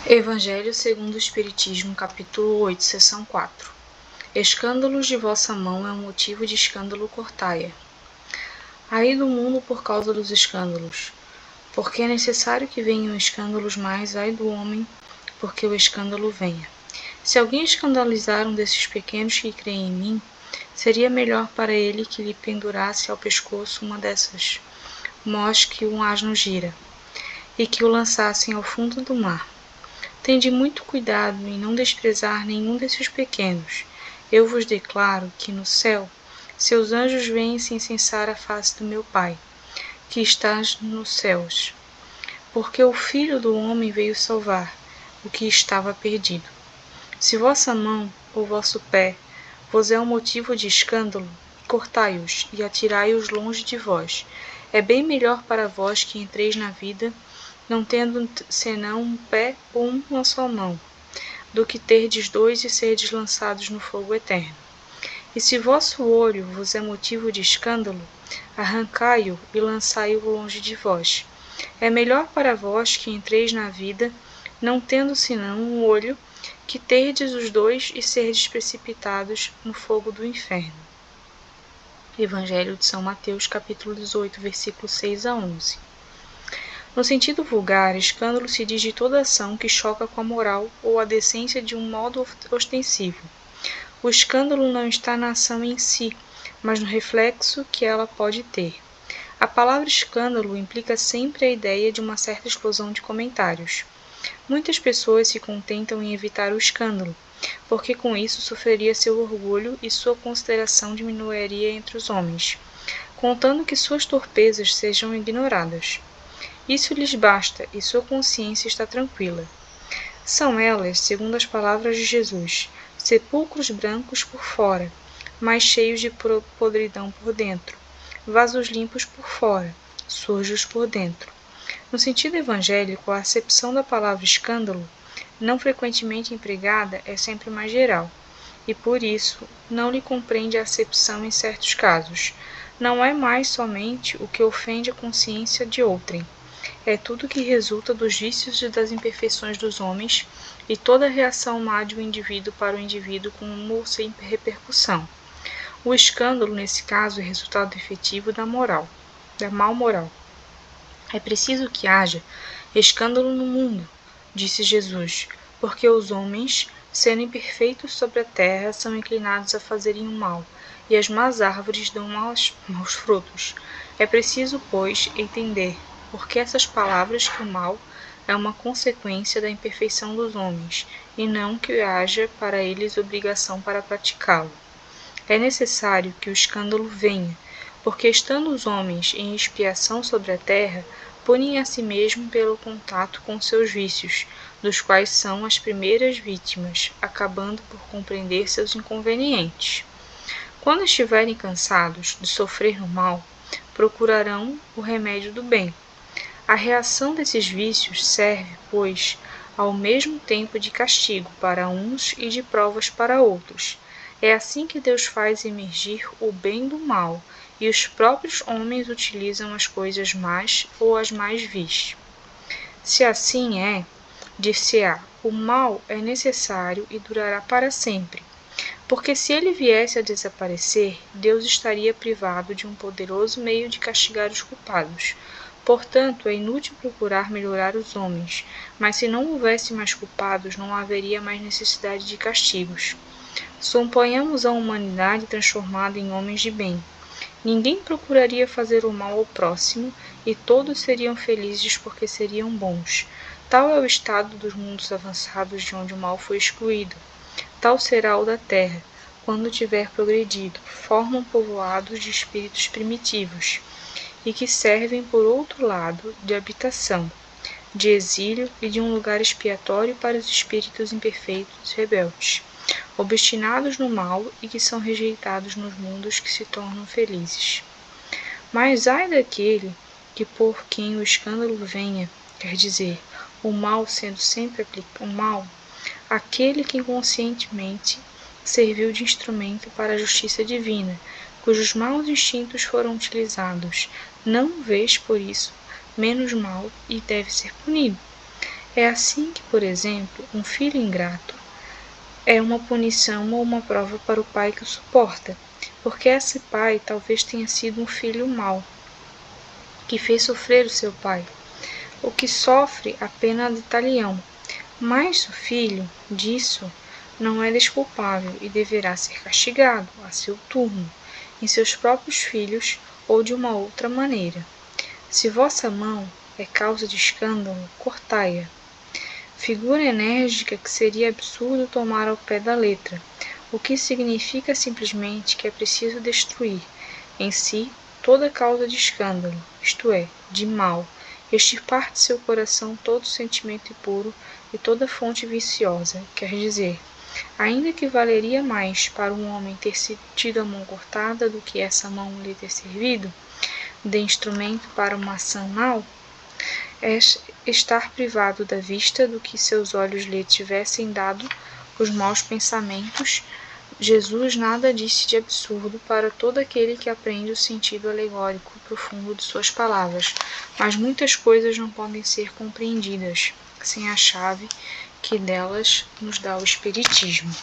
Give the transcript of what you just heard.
Evangelho segundo o Espiritismo, capítulo 8, seção 4. Escândalos de vossa mão é um motivo de escândalo, cortai-a. Ai do mundo por causa dos escândalos, porque é necessário que venham escândalos, mas ai do homem, porque o escândalo venha. Se alguém escandalizar um desses pequenos que creem em mim, seria melhor para ele que lhe pendurasse ao pescoço uma dessas mós que um asno gira, e que o lançassem ao fundo do mar. Tende muito cuidado em não desprezar nenhum desses pequenos. Eu vos declaro que no céu seus anjos vêm se incensar a face do meu Pai, que estás nos céus, porque o Filho do Homem veio salvar o que estava perdido. Se vossa mão ou vosso pé vos é um motivo de escândalo, cortai-os e atirai-os longe de vós. É bem melhor para vós que entreis na vida não tendo senão um pé ou uma só mão, do que terdes dois e serdes lançados no fogo eterno. E se vosso olho vos é motivo de escândalo, arrancai-o e lançai-o longe de vós. É melhor para vós que entreis na vida, não tendo senão um olho, que terdes os dois e serdes precipitados no fogo do inferno. Evangelho de São Mateus, capítulo 18, versículos 6 a 11. No sentido vulgar, escândalo se diz de toda ação que choca com a moral ou a decência de um modo ostensivo. O escândalo não está na ação em si, mas no reflexo que ela pode ter. A palavra escândalo implica sempre a ideia de uma certa explosão de comentários. Muitas pessoas se contentam em evitar o escândalo, porque com isso sofreria seu orgulho e sua consideração diminuiria entre os homens, contando que suas torpezas sejam ignoradas. Isso lhes basta e sua consciência está tranquila. São elas, segundo as palavras de Jesus, sepulcros brancos por fora, mas cheios de podridão por dentro, vasos limpos por fora, sujos por dentro. No sentido evangélico, a acepção da palavra escândalo, não frequentemente empregada, é sempre mais geral, e por isso não lhe compreende a acepção em certos casos. Não é mais somente o que ofende a consciência de outrem. É tudo que resulta dos vícios e das imperfeições dos homens, e toda a reação má de um indivíduo para o indivíduo como sem repercussão. O escândalo, nesse caso, é resultado efetivo da mal moral. É preciso que haja escândalo no mundo, disse Jesus, porque os homens, sendo imperfeitos sobre a terra, são inclinados a fazerem o mal, e as más árvores dão maus frutos. É preciso, pois, entender porque essas palavras que o mal é uma consequência da imperfeição dos homens, e não que haja para eles obrigação para praticá-lo. É necessário que o escândalo venha, porque estando os homens em expiação sobre a terra, punem a si mesmo pelo contato com seus vícios, dos quais são as primeiras vítimas, acabando por compreender seus inconvenientes. Quando estiverem cansados de sofrer no mal, procurarão o remédio do bem. A reação desses vícios serve, pois, ao mesmo tempo de castigo para uns e de provas para outros. É assim que Deus faz emergir o bem do mal, e os próprios homens utilizam as coisas más ou as mais vis. Se assim é, dir-se-á, o mal é necessário e durará para sempre, porque se ele viesse a desaparecer, Deus estaria privado de um poderoso meio de castigar os culpados. Portanto, é inútil procurar melhorar os homens, mas se não houvesse mais culpados, não haveria mais necessidade de castigos. Suponhamos a humanidade transformada em homens de bem. Ninguém procuraria fazer o mal ao próximo, e todos seriam felizes porque seriam bons. Tal é o estado dos mundos avançados de onde o mal foi excluído. Tal será o da terra, quando tiver progredido, formam povoados de espíritos primitivos, e que servem, por outro lado, de habitação, de exílio e de um lugar expiatório para os espíritos imperfeitos e rebeldes, obstinados no mal e que são rejeitados nos mundos que se tornam felizes. Mas ai daquele que por quem o escândalo venha, quer dizer, o mal sendo sempre o mal, aquele que inconscientemente serviu de instrumento para a justiça divina, cujos maus instintos foram utilizados, não vês por isso menos mal e deve ser punido. É assim que, por exemplo, um filho ingrato é uma punição ou uma prova para o pai que o suporta, porque esse pai talvez tenha sido um filho mau, que fez sofrer o seu pai, o que sofre a pena de talião. Mas o filho disso não é desculpável e deverá ser castigado, a seu turno, em seus próprios filhos ou de uma outra maneira. Se vossa mão é causa de escândalo, cortai-a. Figura enérgica que seria absurdo tomar ao pé da letra, o que significa simplesmente que é preciso destruir, em si, toda causa de escândalo, isto é, de mal, extirpar de seu coração todo sentimento impuro e toda fonte viciosa, quer dizer, ainda que valeria mais para um homem ter tido a mão cortada do que essa mão lhe ter servido de instrumento para uma ação mal, é estar privado da vista do que seus olhos lhe tivessem dado os maus pensamentos. Jesus nada disse de absurdo para todo aquele que aprende o sentido alegórico profundo de suas palavras, mas muitas coisas não podem ser compreendidas sem a chave que delas nos dá o Espiritismo.